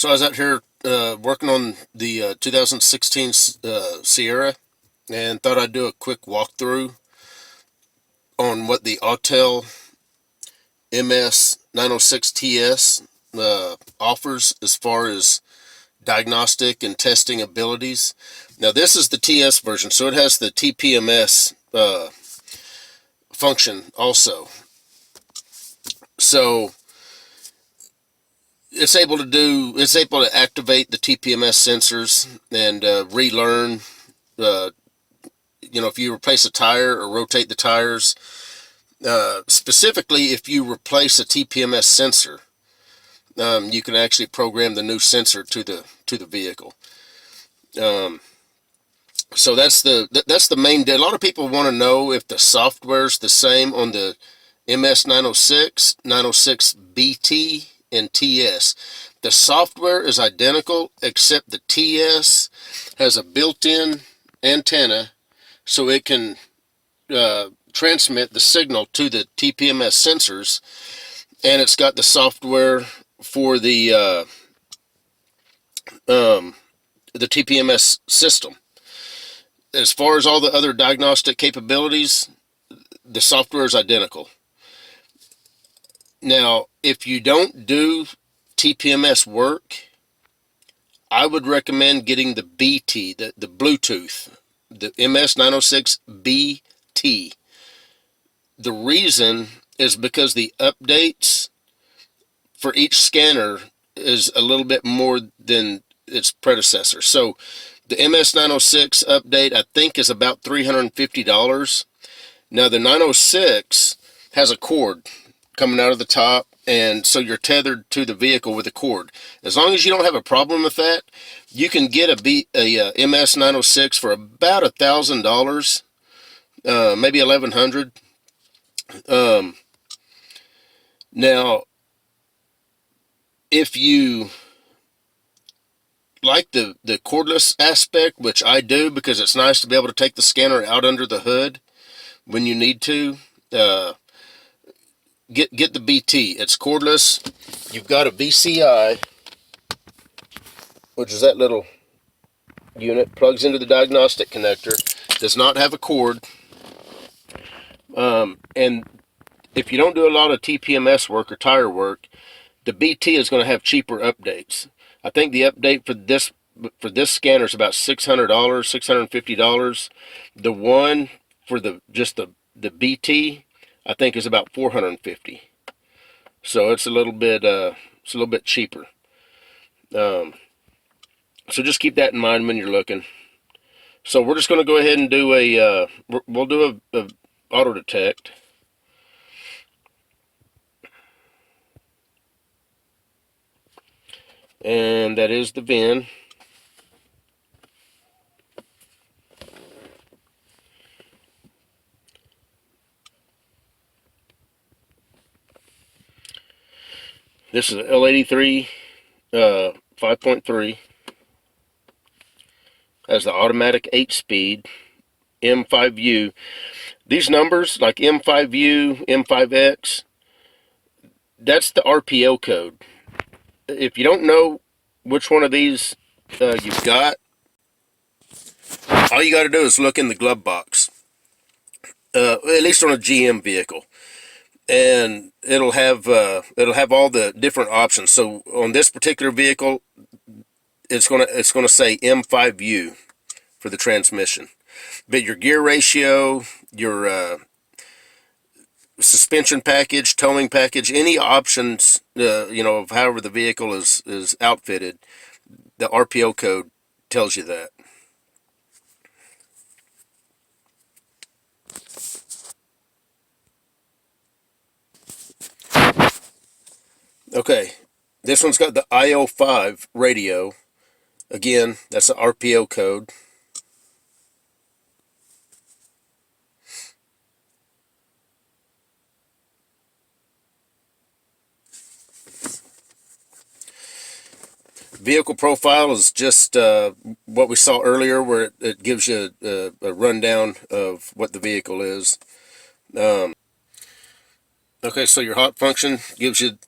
So I was out here working on the 2016 Sierra, and thought I'd do a quick walkthrough on what the Autel MS906TS offers as far as diagnostic and testing abilities. Now this is the TS version, so it has the Tpms function also. So it's able to activate the Tpms sensors and relearn. If you replace a tire or rotate the tires, specifically if you replace a Tpms sensor, you can actually program the new sensor to the vehicle. So that's the main deal. A lot of people want to know if the software's the same on the MS906, 906BT, and TS. The software is identical, except the TS has a built-in antenna, so it can transmit the signal to the Tpms sensors, and it's got the software for the Tpms system. As far as all the other diagnostic capabilities, the software is identical. Now, if you don't do Tpms work, I would recommend getting the BT, the Bluetooth, the MS906BT. The reason is because the updates for each scanner is a little bit more than its predecessor. So the MS906 update, I think, is about $350. Now the 906 has a cord coming out of the top, and so you're tethered to the vehicle with a cord. As long as you don't have a problem with that, you can get a MS906 for about $1,000, maybe $1,100. Now, if you like the cordless aspect, which I do because it's nice to be able to take the scanner out under the hood when you need to, get the BT. It's cordless. You've got a VCI, which is that little unit, plugs into the diagnostic connector, does not have a cord, and if you don't do a lot of TPMS work or tire work, the BT is going to have cheaper updates. I think the update for this scanner is about $600, $650. The one for the BT, I think, is about $450. So it's a little bit cheaper. So just keep that in mind when you're looking. So we're just going to go ahead and do we'll do a auto detect. And that is the VIN. This is an L83 5.3. Has the automatic 8-speed M5U. These numbers, like M5U, M5X, that's the RPO code. If you don't know which one of these you've got, all you got to do is look in the glove box, at least on a GM vehicle, and it'll have all the different options. So on this particular vehicle, it's gonna say M5U for the transmission, but your gear ratio, your suspension package, towing package, any options, of however the vehicle is outfitted, the RPO code tells you that. Okay, this one's got the IO5 radio. Again, that's the RPO code. Vehicle profile is just what we saw earlier, where it gives you a rundown of what the vehicle is. Okay, so your hot function gives you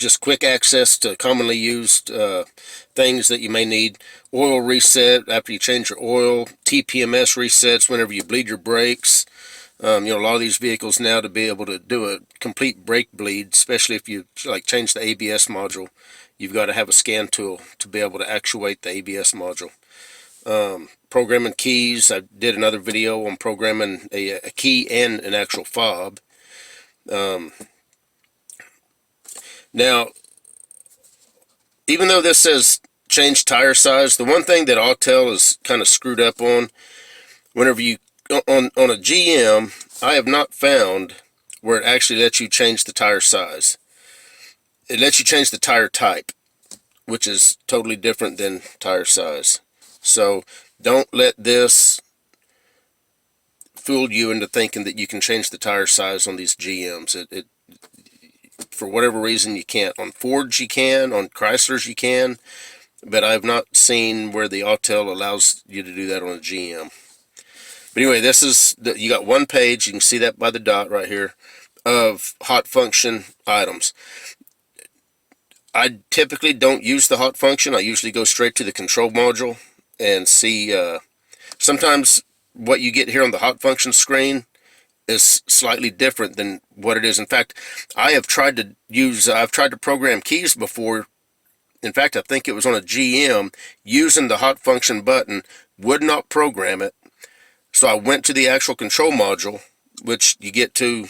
just quick access to commonly used things that you may need. Oil reset after you change your oil. TPMS resets whenever you bleed your brakes. A lot of these vehicles now, to be able to do a complete brake bleed, especially if you like change the ABS module, you've got to have a scan tool to be able to actuate the ABS module. Programming keys. I did another video on programming a key and an actual fob. Now, even though this says change tire size, the one thing that Autel is kind of screwed up on, whenever you on a GM, I have not found where it actually lets you change the tire size. It lets you change the tire type, which is totally different than tire size. So don't let this fool you into thinking that you can change the tire size on these GMs. For whatever reason, you can't. On Fords you can, on Chryslers you can, but I've not seen where the Autel allows you to do that on a GM. But anyway, this is you got one page, you can see that by the dot right here, of hot function items. I typically don't use the hot function. I usually go straight to the control module and see. Sometimes what you get here on the hot function screen is slightly different than what it is. In fact, I've tried to program keys before. In fact, I think it was on a GM, using the hot function button, would not program it. So I went to the actual control module, which you get to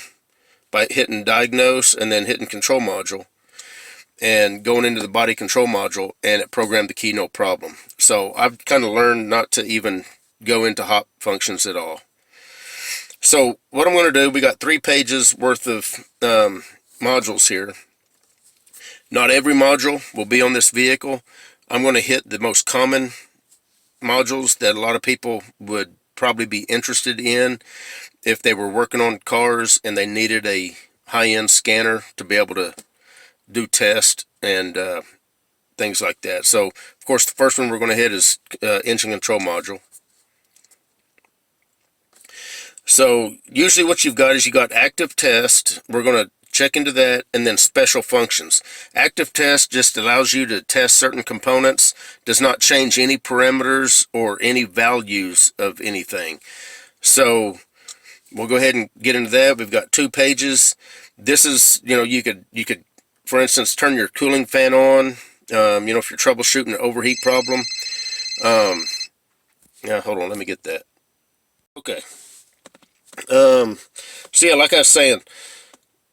by hitting diagnose and then hitting control module, and going into the body control module, and it programmed the key no problem. So I've kind of learned not to even go into hot functions at all. So what I'm going to do, we got 3 pages worth of modules here. Not every module will be on this vehicle. I'm going to hit the most common modules that a lot of people would probably be interested in if they were working on cars and they needed a high-end scanner to be able to do tests and things like that. So of course the first one we're going to hit is engine control module. So usually what you've got is you got active test. We're going to check into that, and then special functions. Active test just allows you to test certain components, does not change any parameters or any values of anything. So we'll go ahead and get into that. We've got 2 pages. This is, you could for instance turn your cooling fan on, if you're troubleshooting an overheat problem. Yeah, hold on, let me get that. Okay. So yeah, like I was saying,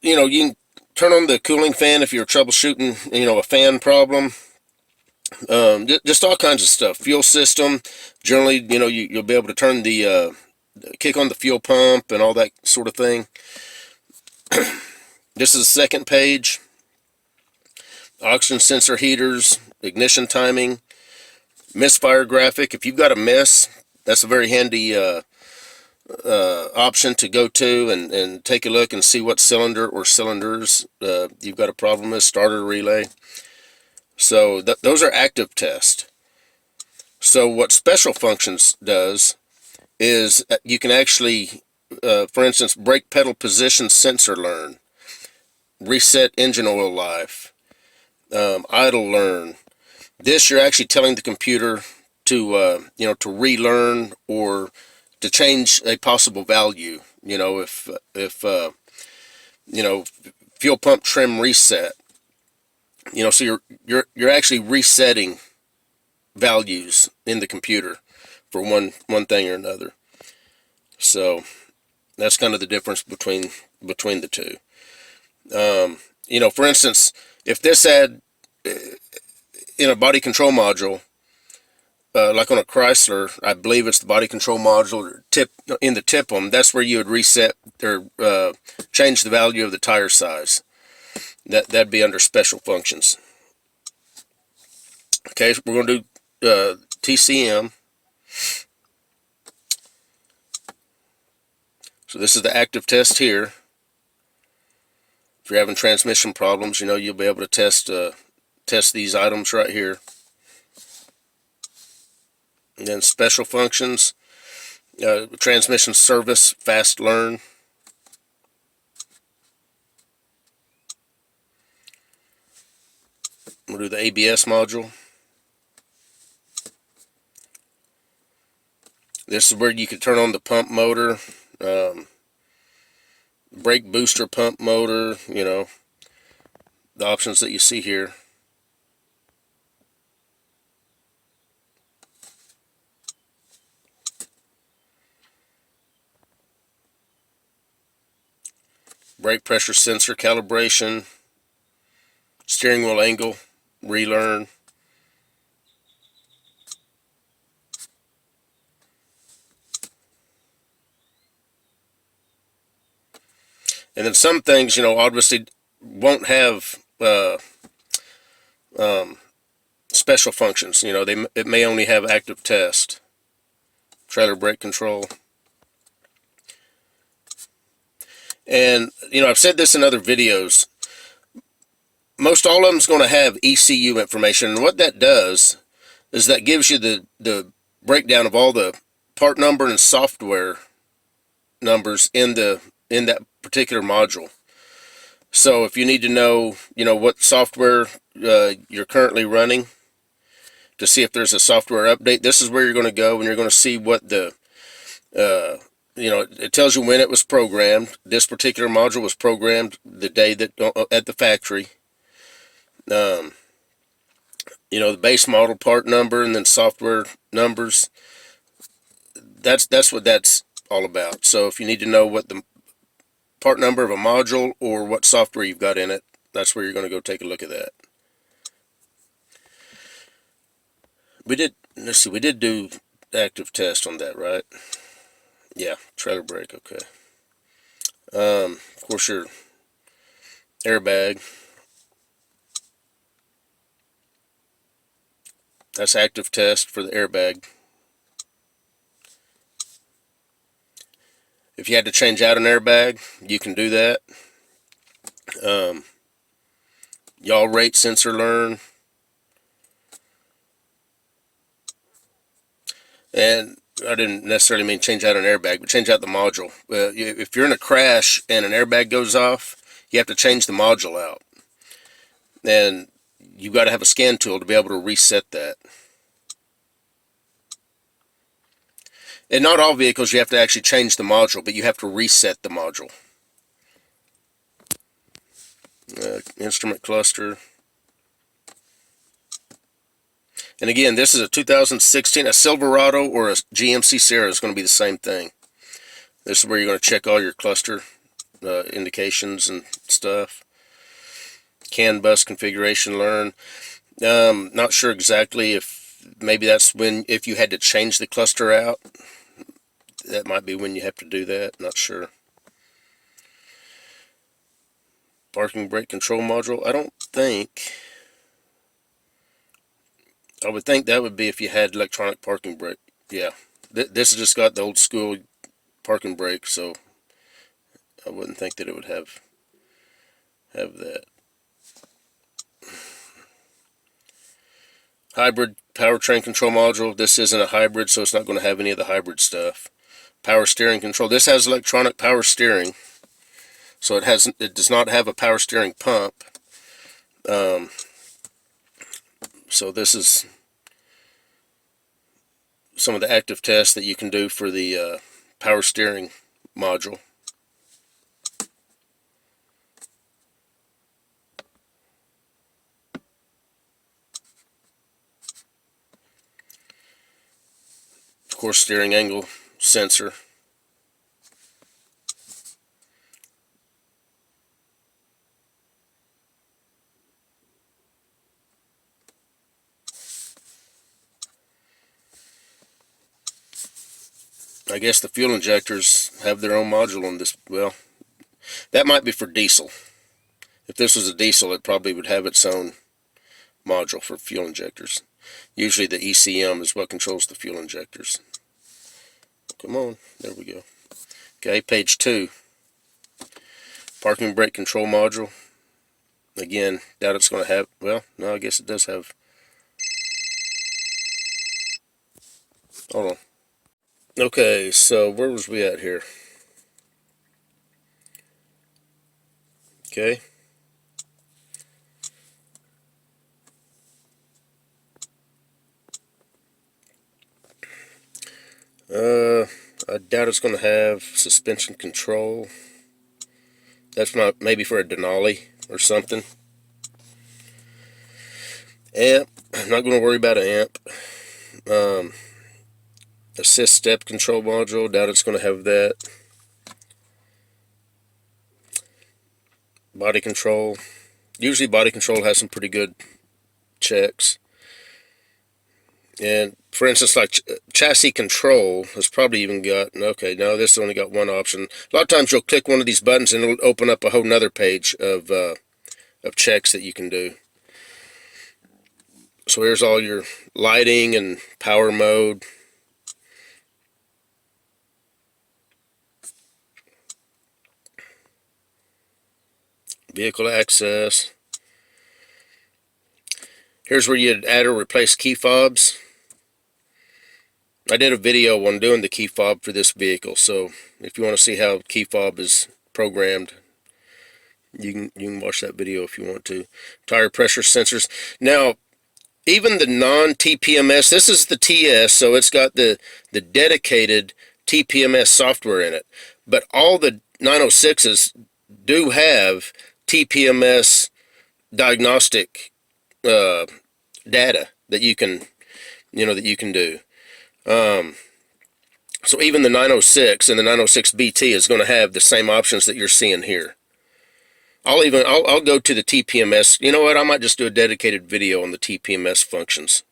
you can turn on the cooling fan if you're troubleshooting, a fan problem. Just all kinds of stuff. Fuel system, generally, you'll be able to turn the kick on the fuel pump and all that sort of thing. This is the second page. Oxygen sensor heaters, ignition timing, misfire graphic. If you've got a miss, that's a very handy option to go to and take a look and see what cylinder or cylinders you've got a problem with. Starter relay. So those are active tests. So what special functions does is you can actually, for instance, brake pedal position sensor learn, reset engine oil life, idle learn. This you're actually telling the computer to to relearn or to change a possible value. If fuel pump trim reset. So you're actually resetting values in the computer for one thing or another. So that's kind of the difference between the two. For instance, if this had in a body control module, like on a Chrysler, I believe it's the body control module or in the Tpms, that's where you would reset or change the value of the tire size. That'd be under special functions. Okay, so we're going to do TCM. So this is the active test here. If you're having transmission problems, you'll be able to test these items right here. And then special functions, transmission service, fast learn. We'll do the ABS module. This is where you can turn on the pump motor, brake booster pump motor, you know, the options that you see here. Brake pressure sensor calibration, steering wheel angle, relearn. And then some things, you know, obviously won't have special functions. You know, it may only have active test, trailer brake control. And, you know, I've said this in other videos. Most all of them is going to have ECU information. And what that does is that gives you the breakdown of all the part number and software numbers in that particular module. So if you need to know, you know, what software you're currently running to see if there's a software update, this is where you're going to go, and you're going to see what the you know, it tells you when it was programmed. This particular module was programmed the day that at the factory. You know, the base model part number and then software numbers. That's what that's all about. So if you need to know what the part number of a module or what software you've got in it, that's where you're going to go take a look at that. Let's see, we did do active test on that, right? Yeah, trailer brake, okay. Of course, your airbag. That's active test for the airbag. If you had to change out an airbag, you can do that. Yaw rate sensor learn. And I didn't necessarily mean change out an airbag, but change out the module. If you're in a crash and an airbag goes off, you have to change the module out. And you've got to have a scan tool to be able to reset that. And not all vehicles you have to actually change the module, but you have to reset the module. Instrument cluster. And again, this is a 2016, a Silverado or a GMC Sierra is going to be the same thing. This is where you're going to check all your cluster indications and stuff. CAN bus configuration learn. Not sure exactly if maybe that's when, if you had to change the cluster out, that might be when you have to do that. Not sure. Parking brake control module. I don't think. I would think that would be if you had electronic parking brake. Yeah. This has just got the old school parking brake, so I wouldn't think that it would have that. Hybrid powertrain control module. This isn't a hybrid, so it's not going to have any of the hybrid stuff. Power steering control. This has electronic power steering, so it does not have a power steering pump. So this is some of the active tests that you can do for the power steering module. Of course, steering angle sensor. I guess the fuel injectors have their own module on this. Well, that might be for diesel. If this was a diesel, it probably would have its own module for fuel injectors. Usually the ECM is what controls the fuel injectors. Come on, there we go. Okay, page 2. Parking brake control module. Again, doubt it's going to have, well, no, I guess it does have. Hold on. Okay, so where was we at here? Okay. I doubt it's going to have suspension control. That's not, maybe for a Denali or something. Amp, I'm not going to worry about an amp. Assist step control module, doubt it's going to have that. Body control, usually body control has some pretty good checks. And for instance, like chassis control has probably even got, okay, no, this has only got one option. A lot of times you'll click one of these buttons and it'll open up a whole nother page of checks that you can do. So here's all your lighting and power mode. Vehicle access. Here's where you'd add or replace key fobs. I did a video on doing the key fob for this vehicle, so if you want to see how key fob is programmed, you can watch that video if you want to. Tire pressure sensors. Now, even the non-TPMS, this is the TS, so it's got the dedicated TPMS software in it. But all the 906s do have Tpms Diagnostic data that you can, do. So even the 906 and the 906BT is going to have the same options that you're seeing here. I'll go to the TPMS. You know what? I might just do a dedicated video on the TPMS functions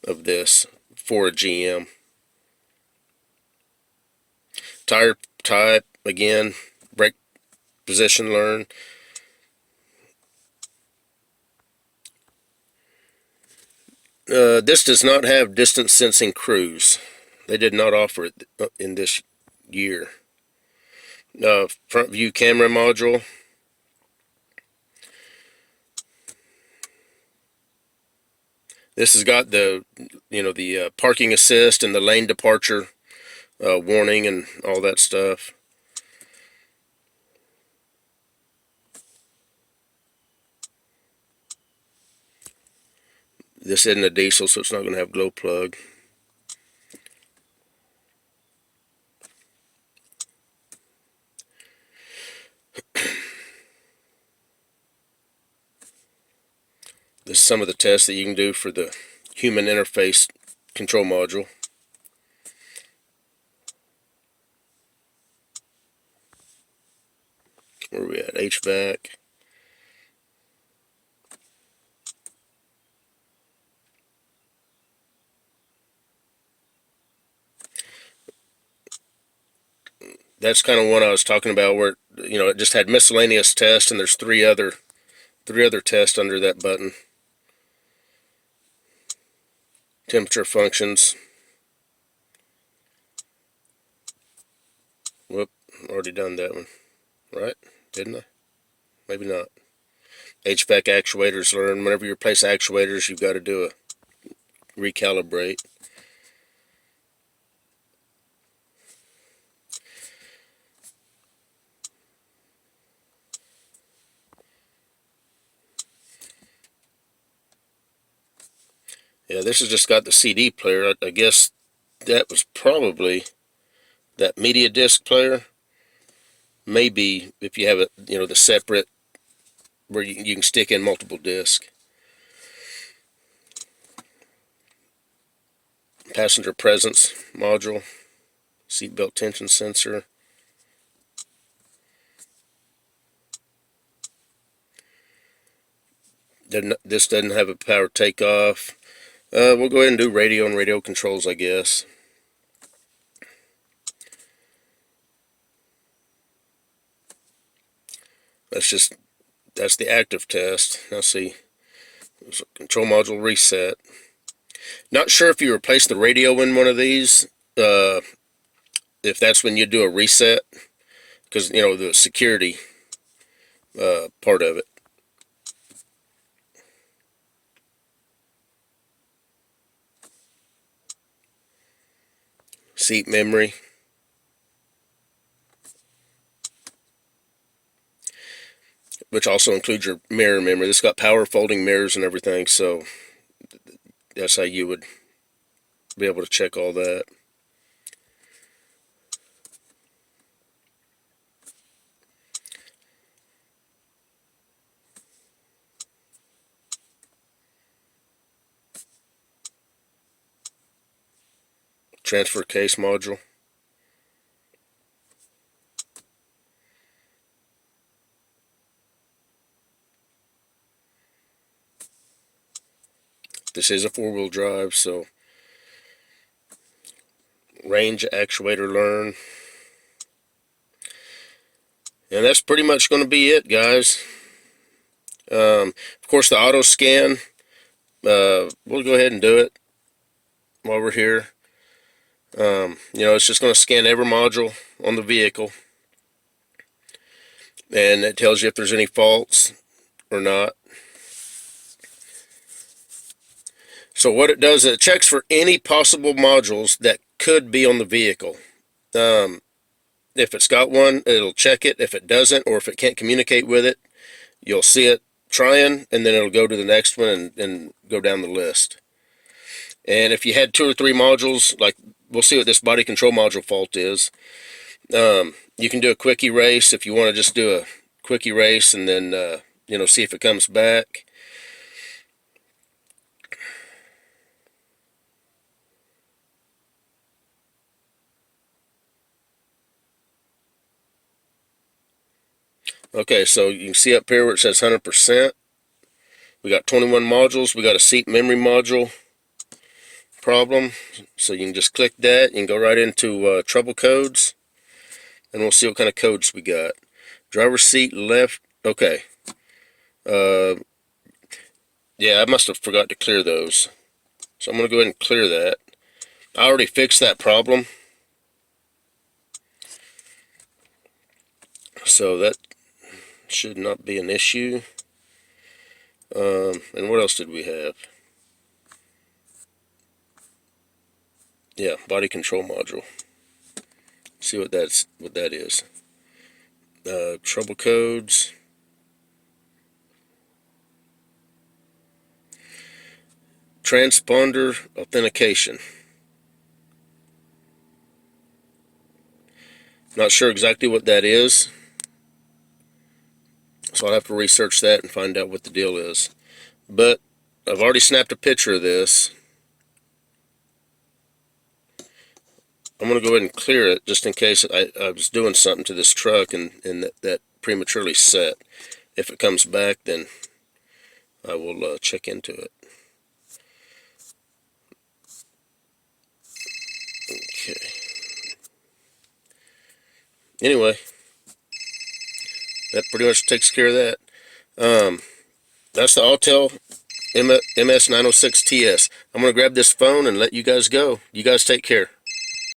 of this for a GM. Tire type, again, brake position learn. This does not have distance sensing cruise. They did not offer it in this year. Front view camera module. This has got the parking assist and the lane departure warning and all that stuff. This isn't a diesel, so it's not going to have glow plug. This is some of the tests that you can do for the human interface control module. Where are we at? HVAC. That's kind of one I was talking about, where it just had miscellaneous tests, and there's three other tests under that button. Temperature functions. Whoop, already done that one, right? Didn't I? Maybe not. HVAC actuators learn. Whenever you replace actuators, you've got to do a recalibrate. Yeah, this has just got the CD player. I guess that was probably that media disc player. Maybe if you have it, the separate where you can stick in multiple discs. Passenger presence module, seatbelt tension sensor. This doesn't have a power takeoff. We'll go ahead and do radio and radio controls, I guess. That's the active test. Now see, there's a control module reset. Not sure if you replace the radio in one of these, if that's when you do a reset, because the security part of it. Seat memory. Which also includes your mirror memory. This got power folding mirrors and everything, so that's how you would be able to check all that. transfer case module. This is a 4-wheel drive, so range actuator learn. And that's pretty much going to be it, guys. Of course, the auto scan, we'll go ahead and do it while we're here. You know, it's just going to scan every module on the vehicle, and it tells you if there's any faults or not. So what it does is it checks for any possible modules that could be on the vehicle. If it's got one, it'll check it. If it doesn't, or if it can't communicate with it, you'll see it trying, and then it'll go to the next one and go down the list. And if you had 2 or 3 modules, like we'll see what this body control module fault is, you can do a quick erase if you want to just do a quick erase and then you know, see if it comes back. Okay, so you can see up here where it says 100%. We got 21 modules. We got a seat memory module problem. So you can just click that. You can go right into trouble codes, and we'll see what kind of codes we got. Driver's seat left. Okay. Yeah, I must have forgot to clear those. So I'm going to go ahead and clear that. I already fixed that problem. So that should not be an issue. And what else did we have? Yeah, body control module. See what that is. Trouble codes. Transponder authentication. Not sure exactly what that is, so I'll have to research that and find out what the deal is. But I've already snapped a picture of this. I'm going to go ahead and clear it just in case I was doing something to this truck and that prematurely set. If it comes back, then I will check into it. Okay. Anyway, that pretty much takes care of that. That's the Autel MS906TS. I'm going to grab this phone and let you guys go. You guys take care.